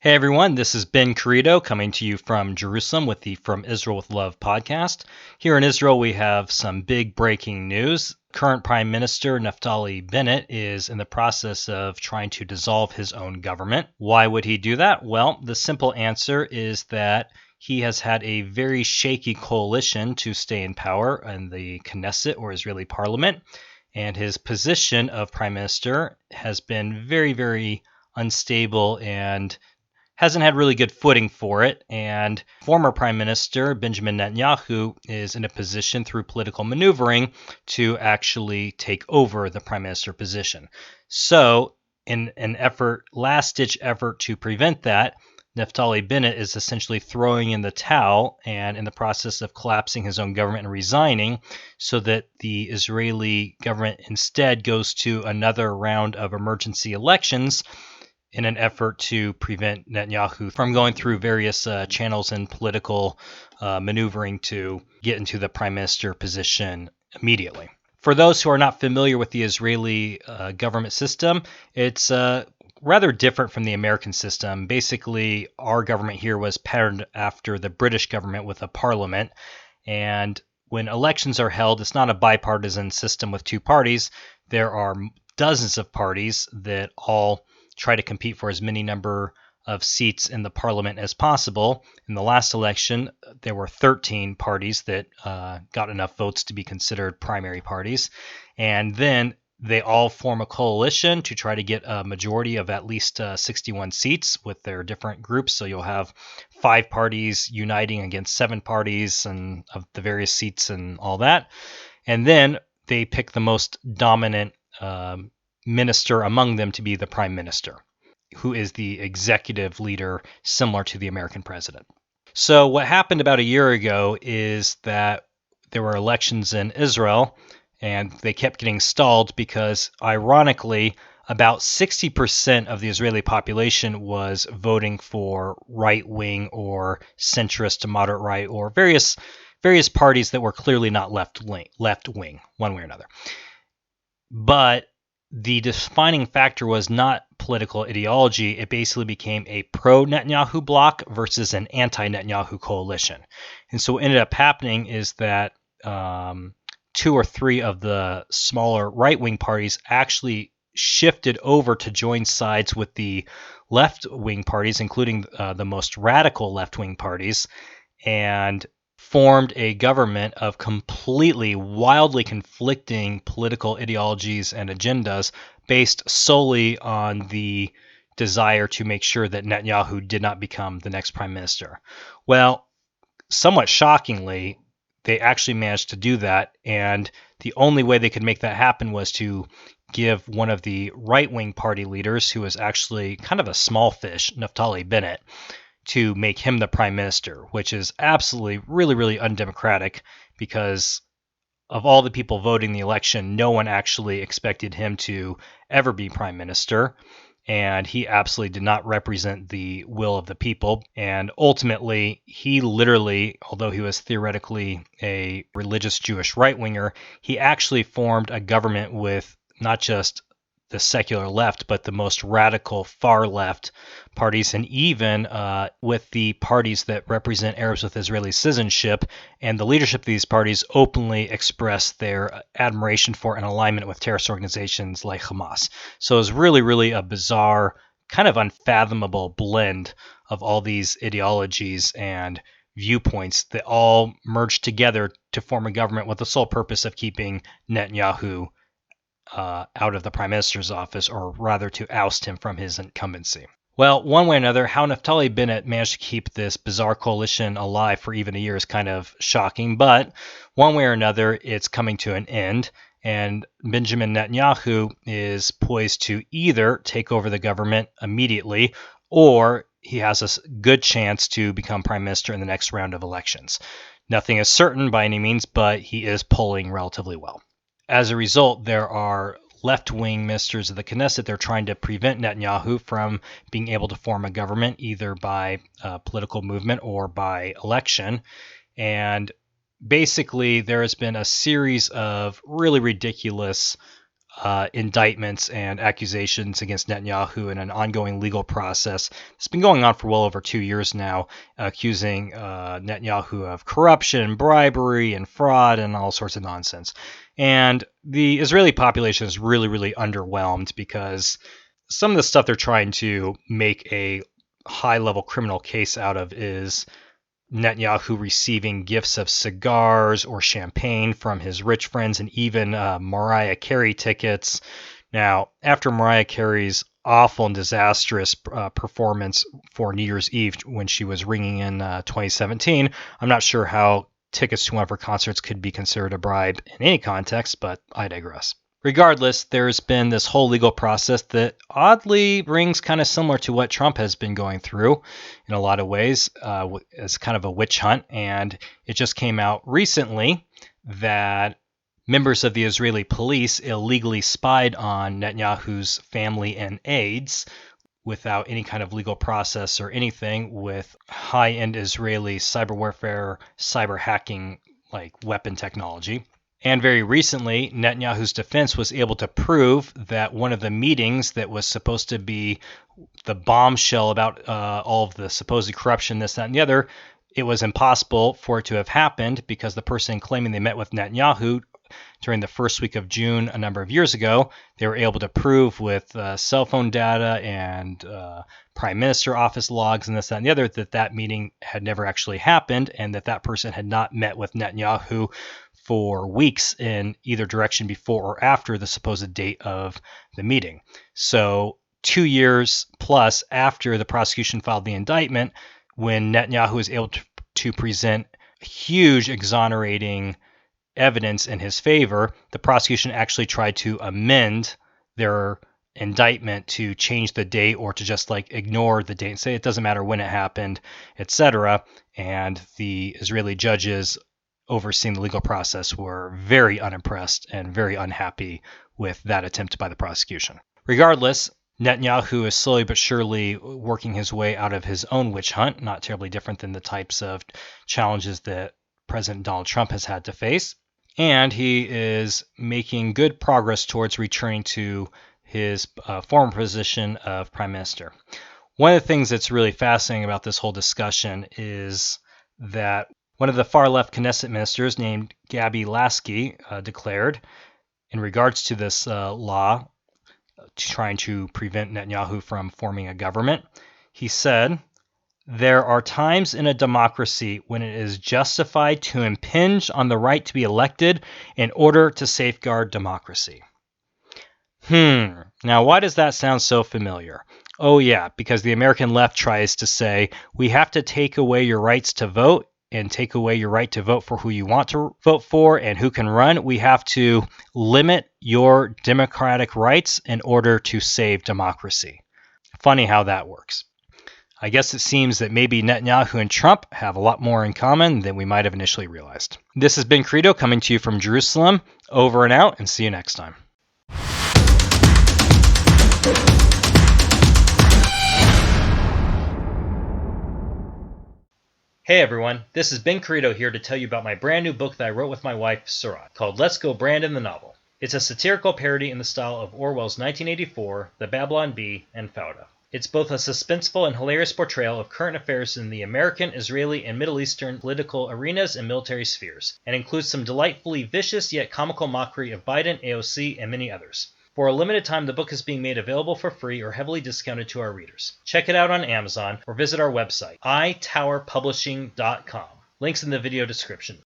Hey everyone, this is Ben Kerido coming to you from Jerusalem with the From Israel with Love podcast. Here in Israel, we have some big breaking news. Current Prime Minister Naftali Bennet is in the process of trying to dissolve his own government. Why would he do that? Well, the simple answer is that he has had a very shaky coalition to stay in power in the Knesset or Israeli parliament, and his position of Prime Minister has been very, very unstable and hasn't had really good footing for it, and former Prime Minister Benjamin Netanyahu is in a position through political maneuvering to actually take over the Prime Minister position. So, in an last-ditch effort to prevent that, Naftali Bennet is essentially throwing in the towel and in the process of collapsing his own government and resigning so that the Israeli government instead goes to another round of emergency elections in an effort to prevent Netanyahu from going through various channels and political maneuvering to get into the prime minister position immediately. For those who are not familiar with the Israeli government system, it's rather different from the American system. Basically, our government here was patterned after the British government with a parliament, and when elections are held, it's not a bipartisan system with two parties. There are dozens of parties that all try to compete for as many number of seats in the parliament as possible. In the last election, there were 13 parties that got enough votes to be considered primary parties. And then they all form a coalition to try to get a majority of at least 61 seats with their different groups. So you'll have 5 parties uniting against 7 parties and of the various seats and all that. And then they pick the most dominant minister among them to be the prime minister, who is the executive leader similar to the American president. So what happened about a year ago is that there were elections in Israel, and they kept getting stalled because, ironically, about 60% of the Israeli population was voting for right-wing or centrist to moderate right or various parties that were clearly not left-wing, one way or another. But the defining factor was not political ideology. It basically became a pro-Netanyahu bloc versus an anti-Netanyahu coalition. And so what ended up happening is that 2 or 3 of the smaller right-wing parties actually shifted over to join sides with the left-wing parties, including the most radical left-wing parties, and formed a government of completely wildly conflicting political ideologies and agendas based solely on the desire to make sure that Netanyahu did not become the next prime minister. Well, somewhat shockingly, they actually managed to do that, and the only way they could make that happen was to give one of the right-wing party leaders, who was actually kind of a small fish, Naftali Bennet, to make him the prime minister, which is absolutely really, really undemocratic because of all the people voting the election, no one actually expected him to ever be prime minister. And he absolutely did not represent the will of the people. And ultimately, he literally, although he was theoretically a religious Jewish right-winger, he actually formed a government with not just the secular left, but the most radical far left parties, and even with the parties that represent Arabs with Israeli citizenship. And the leadership of these parties openly express their admiration for and alignment with terrorist organizations like Hamas. So it was really, really a bizarre, kind of unfathomable blend of all these ideologies and viewpoints that all merged together to form a government with the sole purpose of keeping Netanyahu out of the prime minister's office, or rather to oust him from his incumbency. Well, one way or another, how Naftali Bennet managed to keep this bizarre coalition alive for even a year is kind of shocking, but one way or another, it's coming to an end, and Benjamin Netanyahu is poised to either take over the government immediately, or he has a good chance to become prime minister in the next round of elections. Nothing is certain by any means, but he is polling relatively well. As a result, there are left-wing ministers of the Knesset. They're trying to prevent Netanyahu from being able to form a government either by political movement or by election. And basically, there has been a series of really ridiculous indictments and accusations against Netanyahu in an ongoing legal process. It's been going on for well over 2 years now, accusing Netanyahu of corruption, bribery, and fraud, and all sorts of nonsense. And the Israeli population is really, really underwhelmed because some of the stuff they're trying to make a high-level criminal case out of is Netanyahu receiving gifts of cigars or champagne from his rich friends, and even Mariah Carey tickets. Now, after Mariah Carey's awful and disastrous performance for New Year's Eve when she was ringing in 2017, I'm not sure how tickets to one of her concerts could be considered a bribe in any context, but I digress. Regardless, there's been this whole legal process that oddly rings kind of similar to what Trump has been going through in a lot of ways, as kind of a witch hunt. And it just came out recently that members of the Israeli police illegally spied on Netanyahu's family and aides without any kind of legal process or anything, with high-end Israeli cyber warfare, cyber hacking, like weapon technology. And very recently, Netanyahu's defense was able to prove that one of the meetings that was supposed to be the bombshell about all of the supposed corruption, this, that, and the other, it was impossible for it to have happened because the person claiming they met with Netanyahu during the first week of June a number of years ago, they were able to prove with cell phone data and prime minister office logs and this, that, and the other that meeting had never actually happened, and that person had not met with Netanyahu for weeks in either direction before or after the supposed date of the meeting. So 2 years plus after the prosecution filed the indictment, when Netanyahu was able to present huge exonerating evidence in his favor, the prosecution actually tried to amend their indictment to change the date or to just ignore the date and say it doesn't matter when it happened, etc. And the Israeli judges overseeing the legal process were very unimpressed and very unhappy with that attempt by the prosecution. Regardless, Netanyahu is slowly but surely working his way out of his own witch hunt, not terribly different than the types of challenges that President Donald Trump has had to face. And he is making good progress towards returning to his former position of prime minister. One of the things that's really fascinating about this whole discussion is that one of the far-left Knesset ministers named Gabi Lasky declared, in regards to this law trying to prevent Netanyahu from forming a government, he said, "There are times in a democracy when it is justified to impinge on the right to be elected in order to safeguard democracy." Now why does that sound so familiar? Oh yeah, because the American left tries to say, we have to take away your rights to vote and take away your right to vote for who you want to vote for and who can run. We have to limit your democratic rights in order to save democracy. Funny how that works. I guess it seems that maybe Netanyahu and Trump have a lot more in common than we might have initially realized. This has been Kerido coming to you from Jerusalem. Over and out, and see you next time. Hey everyone, this is Ben Kerido here to tell you about my brand new book that I wrote with my wife, Surat, called Let's Go Brandon the Novel. It's a satirical parody in the style of Orwell's 1984, The Babylon Bee, and Fauda. It's both a suspenseful and hilarious portrayal of current affairs in the American, Israeli, and Middle Eastern political arenas and military spheres, and includes some delightfully vicious yet comical mockery of Biden, AOC, and many others. For a limited time, the book is being made available for free or heavily discounted to our readers. Check it out on Amazon or visit our website, itowerpublishing.com. Links in the video description.